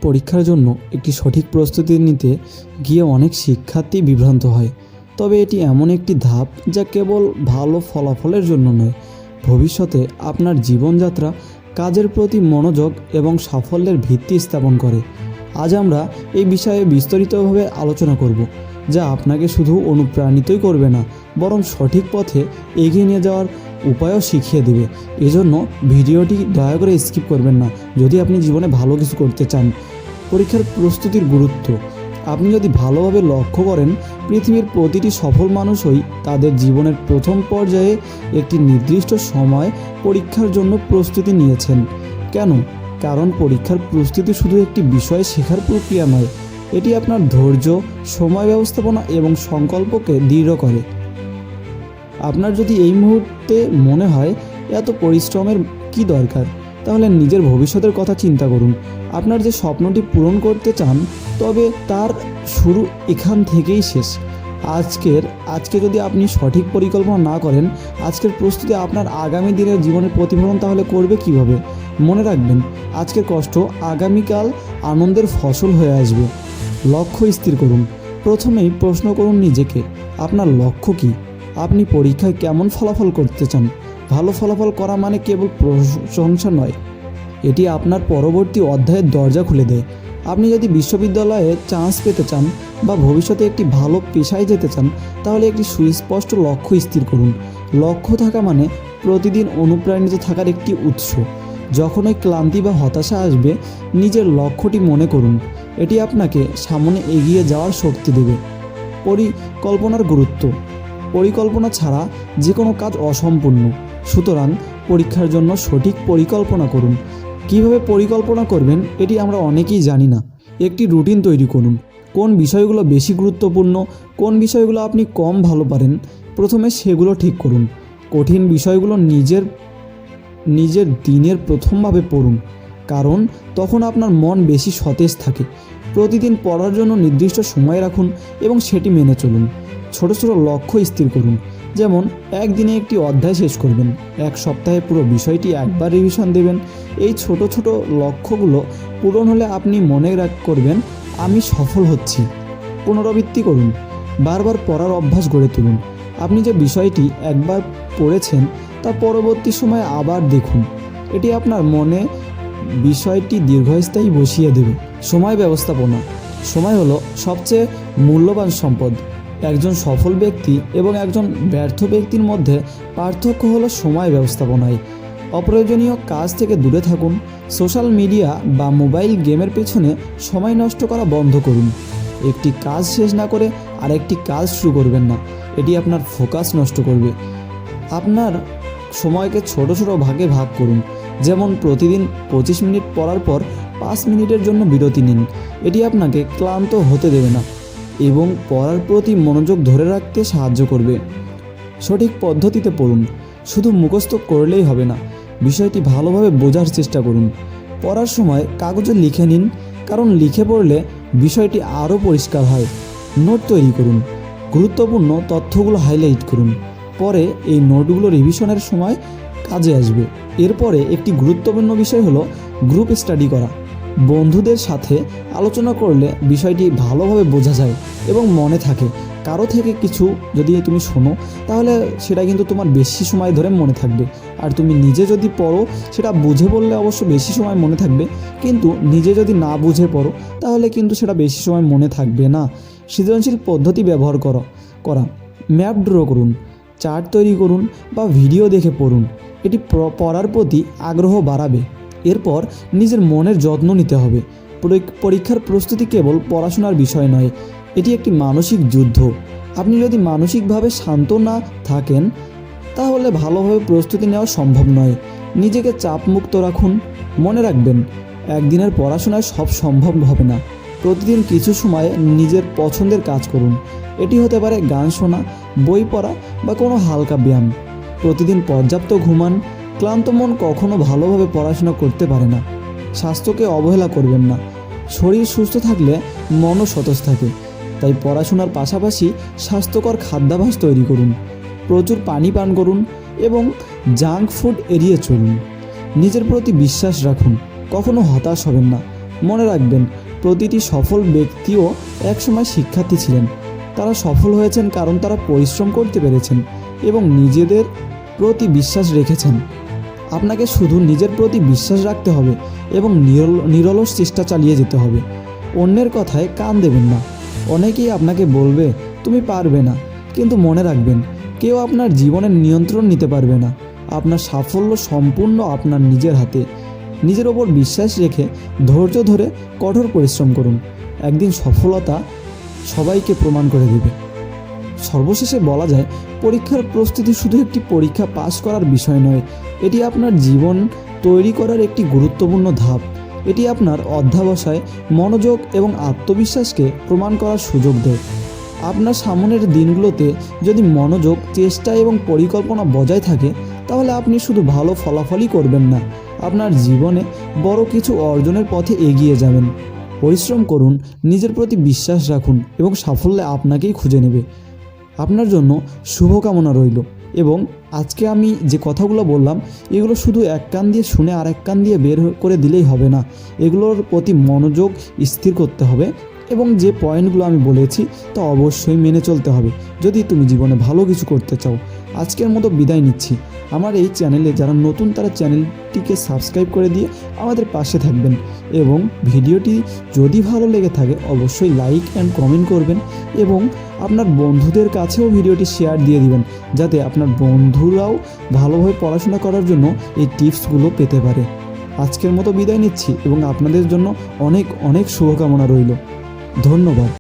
পরীক্ষার জন্য একটি সঠিক প্রস্তুতি নিতে গিয়ে অনেক শিক্ষার্থী বিভ্রান্ত হয়। তবে এটি এমন একটি ধাপ যা কেবল ভালো ফলাফলের জন্য নয়, ভবিষ্যতে আপনার জীবনযাত্রা, কাজের প্রতি মনোযোগ এবং সাফল্যের ভিত্তি স্থাপন করে। আজ আমরা এই বিষয়ে বিস্তারিতভাবে আলোচনা করব, যা আপনাকে শুধু অনুপ্রাণিতই করবে না, বরং সঠিক পথে এগিয়ে নিয়ে যাওয়ার উপায়ও শিখিয়ে দেবে। এজন্য ভিডিওটি দয়া করে স্কিপ করবেন না যদি আপনি জীবনে ভালো কিছু করতে চান। পরীক্ষার প্রস্তুতির গুরুত্ব। আপনি যদি ভালোভাবে লক্ষ্য করেন, পৃথিবীর প্রতিটি সফল মানুষই তাদের জীবনের প্রথম পর্যায়ে একটি নির্দিষ্ট সময় পরীক্ষার জন্য প্রস্তুতি নিয়েছেন। কেন? কারণ পরীক্ষার প্রস্তুতি শুধু একটি বিষয় শেখার প্রক্রিয়া নয়, এটি আপনার ধৈর্য, সময় ব্যবস্থাপনা এবং সংকল্পকে দৃঢ় করে। আপনার যদি এই মুহূর্তে মনে হয় এত পরিশ্রমের কি দরকার, তাহলে নিজের ভবিষ্যতের কথা চিন্তা করুন। আপনার যে স্বপ্নটি পূরণ করতে চান, তবে তার শুরু এখান থেকেই শেষ। আজকে যদি আপনি সঠিক পরিকল্পনা না করেন, আজকের প্রস্তুতি আপনার আগামী দিনের জীবনের প্রতিফলন তাহলে করবে কিভাবে? মনে রাখবেন, আজকের কষ্ট আগামীকাল আনন্দের ফসল হয়ে আসবে। লক্ষ্য স্থির করুন। প্রথমেই প্রশ্ন করুন নিজেকে, আপনার লক্ষ্য কী? আপনি পরীক্ষায় কেমন ফলাফল করতে চান? ভালো ফলাফল করা মানে কেবল প্রশংসা নয়, এটি আপনার পরবর্তী অধ্যায়ের দরজা খুলে দেয়। আপনি যদি বিশ্ববিদ্যালয়ে চান্স পেতে চান বা ভবিষ্যতে একটি ভালো পেশায় যেতে চান, তাহলে একটি সুস্পষ্ট লক্ষ্য স্থির করুন। লক্ষ্য থাকা মানে প্রতিদিন অনুপ্রাণিত থাকার একটি উৎস। যখনই ক্লান্তি বা হতাশা আসবে, নিজের লক্ষ্যটি মনে করুন। এটি আপনাকে সামনে এগিয়ে যাওয়ার শক্তি দেবে। পরিকল্পনার গুরুত্ব। পরিকল্পনা ছাড়া যে কোনো কাজ অসম্পূর্ণ। সুতরাং পরীক্ষার জন্য সঠিক পরিকল্পনা করুন। কিভাবে পরিকল্পনা করবেন এটি আমরা অনেকেই জানি না। একটি রুটিন তৈরি করুন। কোন বিষয়গুলো বেশি গুরুত্বপূর্ণ, কোন বিষয়গুলো আপনি কম ভালো পারেন, প্রথমে সেগুলো ঠিক করুন। কঠিন বিষয়গুলো নিজের দিনের প্রথমভাবে পড়ুন, কারণ তখন আপনার মন বেশি সতেজ থাকে। প্রতিদিন পড়ার জন্য নির্দিষ্ট সময় রাখুন এবং সেটি মেনে চলুন। ছোট ছোট লক্ষ্য স্থির করুন, যেমন একদিনে একটি অধ্যায় শেষ করবেন, এক সপ্তাহে পুরো বিষয়টি একবার রিভিশন দেবেন। এই ছোট ছোট লক্ষ্যগুলো পূরণ হলে আপনি মনে করবেন, আমি সফল হচ্ছি। পুনরাবৃত্তি করুন। বারবার পড়ার অভ্যাস গড়ে তুলুন। আপনি যে বিষয়টি একবার পড়েছেন তা পরবর্তী সময়ে আবার দেখুন। এটি আপনার মনে বিষয়টি দীর্ঘস্থায়ী বসিয়ে দেবে। সময় ব্যবস্থাপনা। সময় হলো সবচেয়ে মূল্যবান সম্পদ। একজন সফল ব্যক্তি এবং একজন ব্যর্থ ব্যক্তির মধ্যে পার্থক্য হলো সময় ব্যবস্থাপনায়। অপ্রয়োজনীয় কাজ থেকে দূরে থাকুন। সোশ্যাল মিডিয়া বা মোবাইল গেমের পেছনে সময় নষ্ট করা বন্ধ করুন। একটি কাজ শেষ না করে আরেকটি কাজ শুরু করবেন না, এটি আপনার ফোকাস নষ্ট করবে। আপনার সময়কে ছোট ছোট ভাগে ভাগ করুন, যেমন প্রতিদিন 25 মিনিট পড়ার পর 5 মিনিটের জন্য বিরতি নিন। এটি আপনাকে ক্লান্ত হতে দেবে না এবং পড়ার প্রতি মনোযোগ ধরে রাখতে সাহায্য করবে। সঠিক পদ্ধতিতে পড়ুন। শুধু মুখস্থ করলেই হবে না, বিষয়টি ভালোভাবে বোঝার চেষ্টা করুন। পড়ার সময় কাগজে লিখে নিন, কারণ লিখে পড়লে বিষয়টি আরও পরিষ্কার হয়। নোট তৈরি করুন। গুরুত্বপূর্ণ তথ্যগুলো হাইলাইট করুন। পরে এই নোটগুলো রিভিশনের সময় কাজে আসবে। এরপরে একটি গুরুত্বপূর্ণ বিষয় হলো গ্রুপ স্টাডি করা। বন্ধুদের সাথে আলোচনা করলে বিষয়টি ভালোভাবে বোঝা যায় এবং মনে থাকে। কারো থেকে কিছু যদি তুমি শোনো, তাহলে সেটা কিন্তু তোমার বেশি সময় ধরে মনে থাকবে। আর তুমি নিজে যদি পড়ো, সেটা বুঝে পড়লে অবশ্য বেশি সময় মনে থাকবে, কিন্তু নিজে যদি না বুঝে পড়ো, তাহলে কিন্তু সেটা বেশি সময় মনে থাকবে না। সৃজনশীল পদ্ধতি ব্যবহার করা। ম্যাপ ড্র করুন, চার্ট তৈরি করুন বা ভিডিও দেখে পড়ুন। এটি পড়ার প্রতি আগ্রহ বাড়াবে। এরপর নিজের মনের যত্ন নিতে হবে। পরীক্ষার প্রস্তুতি কেবল পড়াশোনার বিষয় নয়, এটি একটি মানসিক যুদ্ধ। আপনি যদি মানসিকভাবে শান্ত না থাকেন, তাহলে ভালোভাবে প্রস্তুতি নেওয়া সম্ভব নয়। নিজেকে চাপমুক্ত রাখুন। মনে রাখবেন, একদিনের পড়াশোনায় সব সম্ভব হবে না। প্রতিদিন কিছু সময় নিজের পছন্দের কাজ করুন। এটি হতে পারে গান শোনা, বই পড়া বা কোনো হালকা ব্যায়াম। প্রতিদিন পর্যাপ্ত ঘুমান। ক্লান্ত মন কখনো ভালোভাবে পড়াশোনা করতে পারে না। স্বাস্থ্যকে অবহেলা করবেন না। শরীর সুস্থ থাকলে মনও সতেজ থাকে। তাই পড়াশোনার পাশাপাশি স্বাস্থ্যকর খাদ্যাভ্যাস তৈরি করুন। প্রচুর পানি পান করুন এবং জাঙ্ক ফুড এড়িয়ে চলুন। নিজের প্রতি বিশ্বাস রাখুন, কখনো হতাশ হবেন না। মনে রাখবেন, প্রতিটি সফল ব্যক্তিও একসময় শিক্ষার্থী ছিলেন। তারা সফল হয়েছেন কারণ তারা পরিশ্রম করতে পেরেছেন এবং নিজেদের প্রতি বিশ্বাস রেখেছেন। আপনাকে শুধু নিজের প্রতি বিশ্বাস রাখতে হবে এবং নিরলস চেষ্টা চালিয়ে যেতে হবে। অন্যের কথায় কান দেবেন না। অনেকেই আপনাকে বলবে তুমি পারবে না, কিন্তু মনে রাখবেন, কেউ আপনার জীবনের নিয়ন্ত্রণ নিতে পারবে না। আপনার সাফল্য সম্পূর্ণ আপনার নিজের হাতে। নিজের ওপর বিশ্বাস রেখে ধৈর্য ধরে কঠোর পরিশ্রম করুন। একদিন সফলতা সবাইকে প্রমাণ করে দেবে। সর্বশেষে বলা যায়, পরীক্ষার প্রস্তুতি শুধু একটি পরীক্ষা পাস করার বিষয় নয়, এটি আপনার জীবন তৈরি করার একটি গুরুত্বপূর্ণ ধাপ। এটি আপনার অধ্যবসায়, মনোযোগ এবং আত্মবিশ্বাসকে প্রমাণ করার সুযোগ দেয়। আপনার সামনের দিনগুলোতে যদি মনোযোগ, চেষ্টা এবং পরিকল্পনা বজায় থাকে, তাহলে আপনি শুধু ভালো ফলাফলই করবেন না, আপনার জীবনে বড় কিছু অর্জনের পথে এগিয়ে যাবেন। পরিশ্রম করুন, নিজের প্রতি বিশ্বাস রাখুন এবং সাফল্যে আপনাকেই খুঁজে নেবে। আপনার জন্য শুভকামনা রইল। এবং আজকে আমি যে কথাগুলো বললাম, এগুলো শুধু এক কান দিয়ে শুনে আর এক কান দিয়ে বের করে দিলেই হবে না। এগুলোর প্রতি মনোযোগ স্থির করতে হবে এবং যে পয়েন্টগুলো আমি বলেছি তা অবশ্যই মেনে চলতে হবে যদি তুমি জীবনে ভালো কিছু করতে চাও। আজকের মতো বিদায় নিচ্ছি। আমার এই চ্যানেলে যারা নতুন, তারা চ্যানেলটিকে সাবস্ক্রাইব করে দিয়ে আমাদের পাশে থাকবেন এবং ভিডিওটি যদি ভালো লেগে থাকে অবশ্যই লাইক অ্যান্ড কমেন্ট করবেন এবং আপনার বন্ধুদের কাছেও ভিডিওটি শেয়ার দিয়ে দিবেন, যাতে আপনার বন্ধুরাও ভালোভাবে পড়াশোনা করার জন্য এই টিপসগুলো পেতে পারে। আজকের মতো বিদায় নিচ্ছি এবং আপনাদের জন্য অনেক অনেক শুভকামনা রইল। ধন্যবাদ।